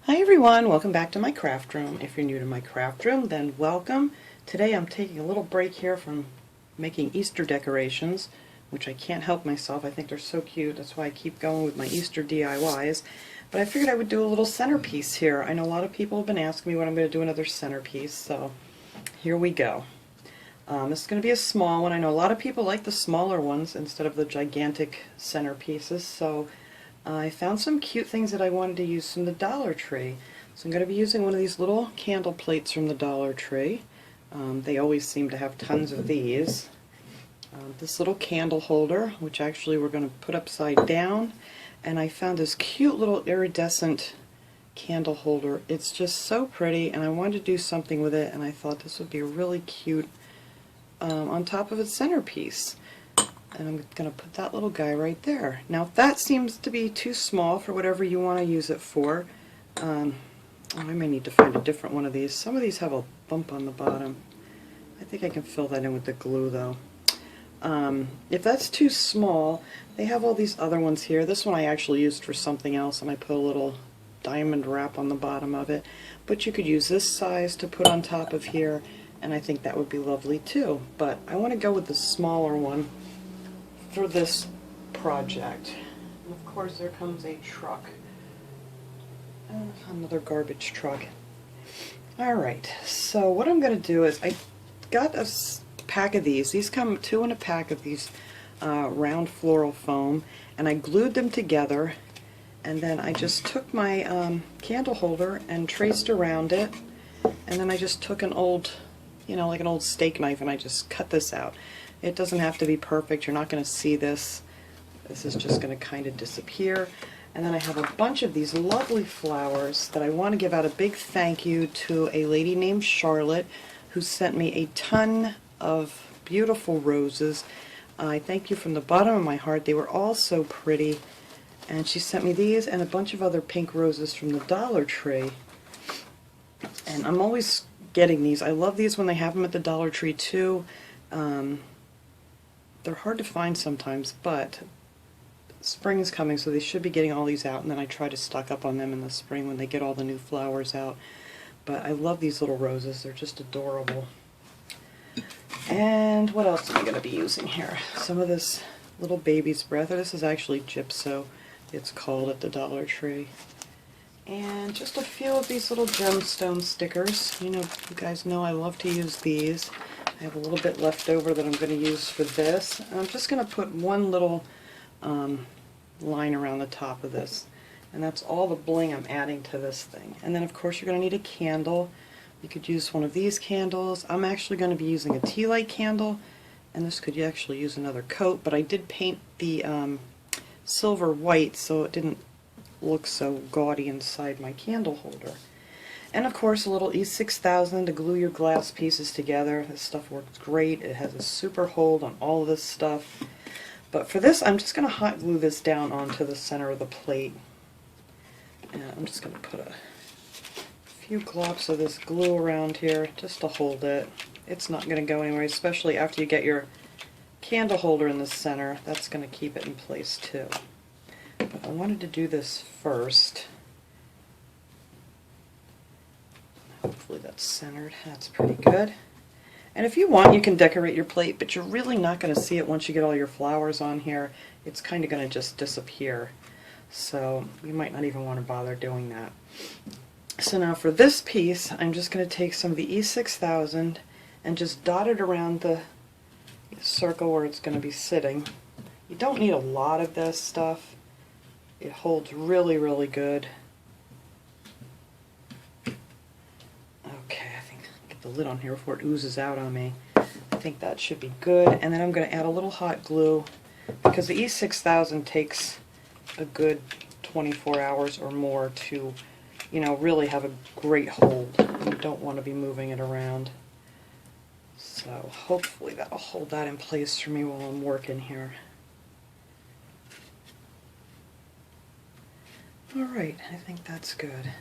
Hi everyone, welcome back to my craft room. If you're new to my craft room, then welcome. Today I'm taking a little break here from making Easter decorations, which I can't help myself. I think they're so cute. That's why I keep going with my Easter DIYs. But I figured I would do a little centerpiece here. I know a lot of people have been asking me when I'm going to do another centerpiece, so here we go. This is going to be a small one. I know a lot of people like the smaller ones instead of the gigantic centerpieces, so I found some cute things that I wanted to use from the Dollar Tree. So I'm going to be using one of these little candle plates from the Dollar Tree. They always seem to have tons of these. This little candle holder, which actually we're going to put upside down. And I found this cute little iridescent candle holder. It's just so pretty, and I wanted to do something with it, and I thought this would be really cute on top of its centerpiece. And I'm going to put that little guy right there. Now if that seems to be too small for whatever you want to use it for, I may need to find a different one of these. Some of these have a bump on the bottom. I think I can fill that in with the glue though. If that's too small, they have all these other ones here. This one I actually used for something else, and I put a little diamond wrap on the bottom of it. But you could use this size to put on top of here, and I think that would be lovely too. But I want to go with the smaller one for this project. And of course there comes a truck. Another garbage truck. Alright, so what I'm going to do is I got a pack of these. These come 2 in a pack of these round floral foam, and I glued them together, and then I just took my candle holder and traced around it, and then I just took an old, like an old steak knife, and I just cut this out. It doesn't have to be perfect. You're not going to see this. This is just going to kind of disappear. And then I have a bunch of these lovely flowers that I want to give out a big thank you to a lady named Charlotte who sent me a ton of beautiful roses. I thank you from the bottom of my heart. They were all so pretty. And she sent me these and a bunch of other pink roses from the Dollar Tree. And I'm always getting these. I love these when they have them at the Dollar Tree too. They're hard to find sometimes, but spring is coming, so they should be getting all these out, and then I try to stock up on them in the spring when they get all the new flowers out. But I love these little roses. They're just adorable. And what else am I going to be using here? Some of this little baby's breath. This is actually gypso, it's called at the Dollar Tree. And just a few of these little gemstone stickers. You guys know I love to use these. I have a little bit left over that I'm going to use for this. And I'm just going to put one little line around the top of this. And that's all the bling I'm adding to this thing. And then of course you're going to need a candle. You could use one of these candles. I'm actually going to be using a tea light candle. And this could actually use another coat. But I did paint the silver white so it didn't look so gaudy inside my candle holder. And of course a little E6000 to glue your glass pieces together. This stuff works great. It has a super hold on all of this stuff. But for this I'm just going to hot glue this down onto the center of the plate. And I'm just going to put a few globs of this glue around here just to hold it. It's not going to go anywhere, especially after you get your candle holder in the center. That's going to keep it in place too. But I wanted to do this first. Hopefully that's centered. That's pretty good. And if you want, you can decorate your plate, but you're really not going to see it once you get all your flowers on here. It's kind of going to just disappear. So you might not even want to bother doing that. So now for this piece, I'm just going to take some of the E6000 and just dot it around the circle where it's going to be sitting. You don't need a lot of this stuff. It holds really, really good. Okay, I think I'll get the lid on here before it oozes out on me. I think that should be good. And then I'm going to add a little hot glue because the E6000 takes a good 24 hours or more to, really have a great hold. You don't want to be moving it around. So hopefully that'll hold that in place for me while I'm working here. Alright, I think that's good.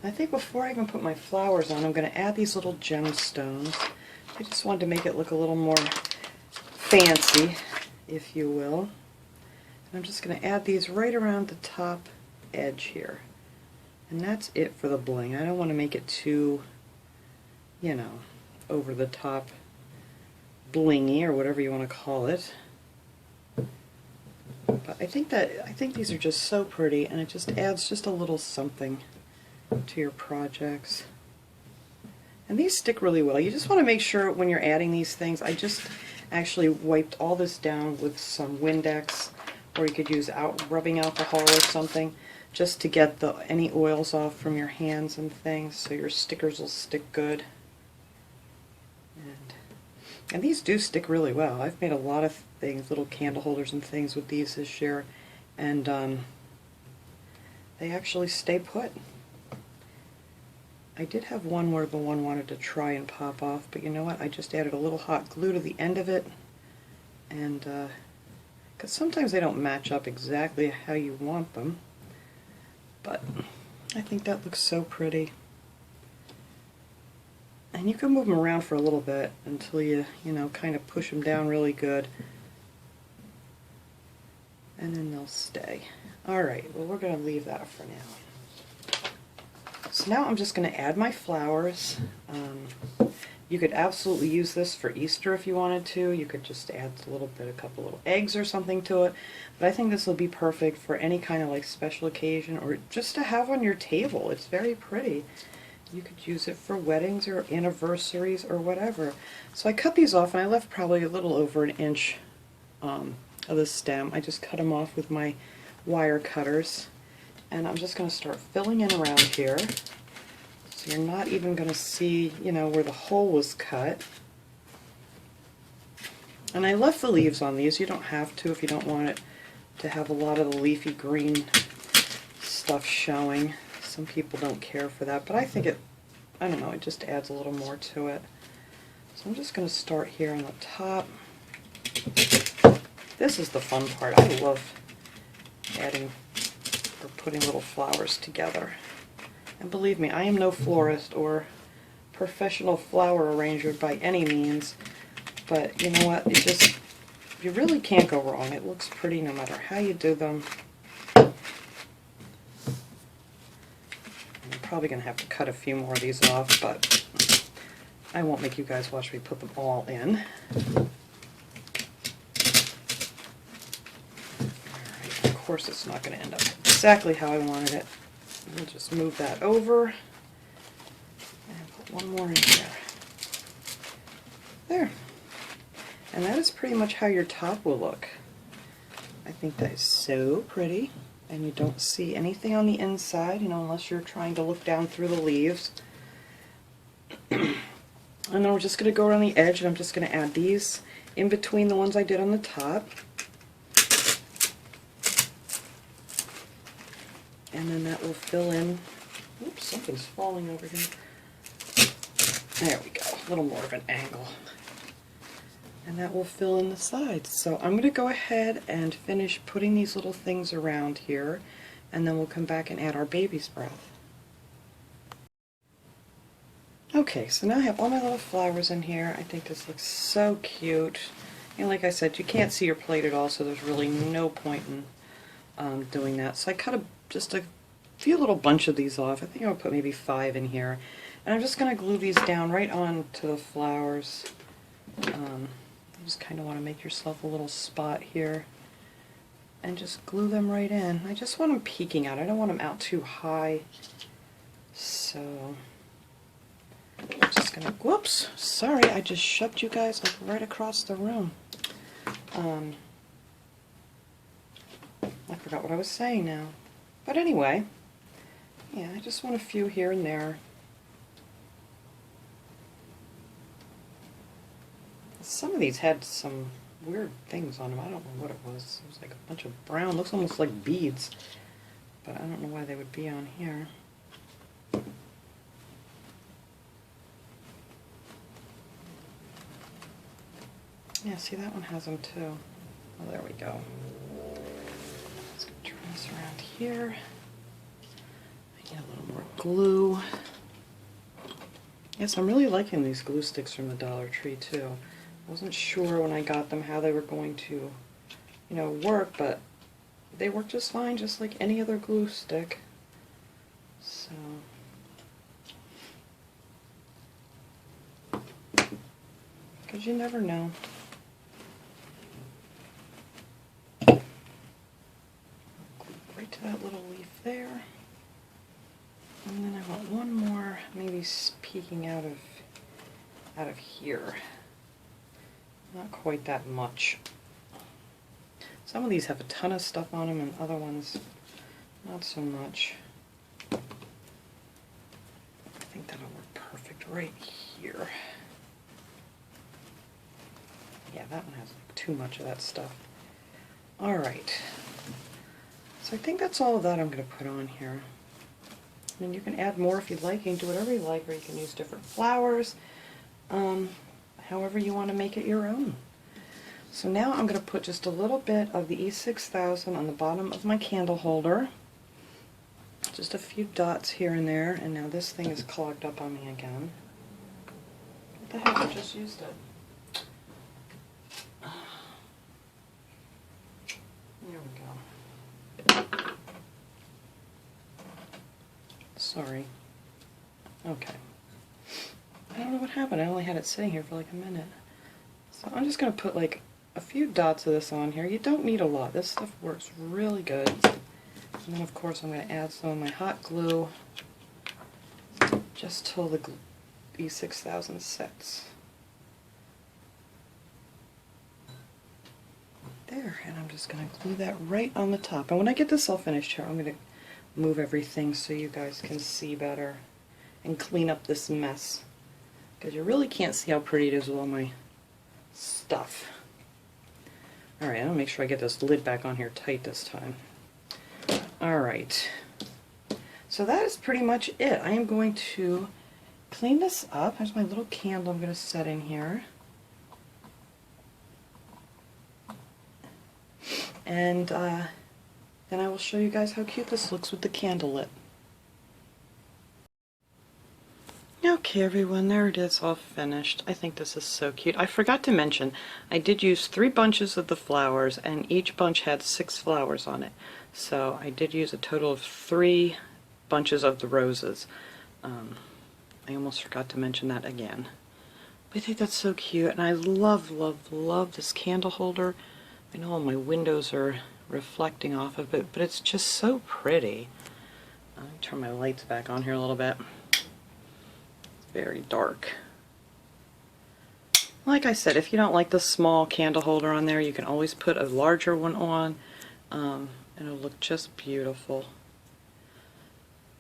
I think before I even put my flowers on, I'm going to add these little gemstones. I just wanted to make it look a little more fancy, if you will. And I'm just going to add these right around the top edge here. And that's it for the bling. I don't want to make it too, you know, over the top blingy or whatever you want to call it. But I think these are just so pretty, and it just adds just a little something to your projects. And these stick really well. You just want to make sure when you're adding these things, I just actually wiped all this down with some Windex, or you could use rubbing alcohol or something, just to get any oils off from your hands and things, so your stickers will stick good. And these do stick really well. I've made a lot of things, little candle holders and things with these this year, and they actually stay put. I did have one where the one wanted to try and pop off, but you know what? I just added a little hot glue to the end of it, and because sometimes they don't match up exactly how you want them, but I think that looks so pretty. And you can move them around for a little bit until you know, kind of push them down really good, and then they'll stay. Alright, well, we're going to leave that for now. So now I'm just going to add my flowers. You could absolutely use this for Easter if you wanted to. You could just add a couple little eggs or something to it. But I think this will be perfect for any kind of like special occasion, or just to have on your table. It's very pretty. You could use it for weddings or anniversaries or whatever. So I cut these off, and I left probably a little over an inch of the stem. I just cut them off with my wire cutters. And I'm just going to start filling in around here. So you're not even going to see, you know, where the hole was cut. And I left the leaves on these. You don't have to if you don't want it to have a lot of the leafy green stuff showing. Some people don't care for that, but I think I don't know, it just adds a little more to it. So I'm just going to start here on the top. This is the fun part. I love adding or putting little flowers together. And believe me, I am no florist or professional flower arranger by any means, but you know what, you really can't go wrong. It looks pretty no matter how you do them. Probably going to have to cut a few more of these off, but I won't make you guys watch me put them all in. Alright, of course it's not going to end up exactly how I wanted it. We'll just move that over and put one more in here. There. And that is pretty much how your top will look. I think that is so pretty. And you don't see anything on the inside, you know, unless you're trying to look down through the leaves. And then we're just going to go around the edge, and I'm just going to add these in between the ones I did on the top. And then that will fill in. Oops, something's falling over here. There we go, a little more of an angle. And that will fill in the sides. So I'm going to go ahead and finish putting these little things around here, and then we'll come back and add our baby's breath. Okay, so now I have all my little flowers in here. I think this looks so cute. And like I said, you can't see your plate at all, so there's really no point in doing that. So I cut just a few little bunch of these off. I think I'll put maybe 5 in here. And I'm just going to glue these down right onto the flowers. You just kind of want to make yourself a little spot here and just glue them right in. I just want them peeking out. I don't want them out too high. So I'm just going to, whoops, sorry, I just shoved you guys like right across the room. I forgot what I was saying now. But anyway, yeah, I just want a few here and there. Some of these had some weird things on them. I don't know what it was. It was like a bunch of brown, looks almost like beads, but I don't know why they would be on here. Yeah, see, that one has them too. Oh, there we go. Let's turn this around here. I get a little more glue. Yes, I'm really liking these glue sticks from the Dollar Tree too. I wasn't sure when I got them how they were going to, you know, work, but they work just fine, just like any other glue stick. So, because you never know. Glue right to that little leaf there. And then I want one more, maybe peeking out of here. Not quite that much. Some of these have a ton of stuff on them, and other ones not so much. I think that'll work perfect right here. Yeah, that one has too much of that stuff. All right. So I think that's all of that I'm going to put on here. And you can add more if you'd like. You can do whatever you like, or you can use different flowers, however you want to make it your own. So now I'm going to put just a little bit of the E6000 on the bottom of my candle holder. Just a few dots here and there, and now this thing is clogged up on me again. What the heck, I just used it. There we go. Sorry. Okay. I don't know what happened. I only had it sitting here for like a minute. So I'm just going to put like a few dots of this on here. You don't need a lot. This stuff works really good. And then of course I'm going to add some of my hot glue just till the E6000 sets. There, and I'm just going to glue that right on the top. And when I get this all finished here, I'm going to move everything so you guys can see better and clean up this mess, because you really can't see how pretty it is with all my stuff. Alright, I'm going to make sure I get this lid back on here tight this time. Alright, so that is pretty much it. I am going to clean this up. There's my little candle I'm going to set in here. And then I will show you guys how cute this looks with the candle lit. Okay everyone, there it is, all finished. I think this is so cute. I forgot to mention, I did use 3 bunches of the flowers, and each bunch had 6 flowers on it. So I did use a total of 3 bunches of the roses. I almost forgot to mention that again. But I think that's so cute, and I love, love, love this candle holder. I know all my windows are reflecting off of it, but it's just so pretty. Let me turn my lights back on here a little bit. It's very dark. Like I said, if you don't like the small candle holder on there, you can always put a larger one on, and it'll look just beautiful.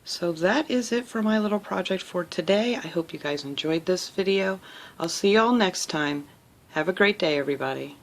So that is it for my little project for today. I hope you guys enjoyed this video. I'll see you all next time. Have a great day, everybody.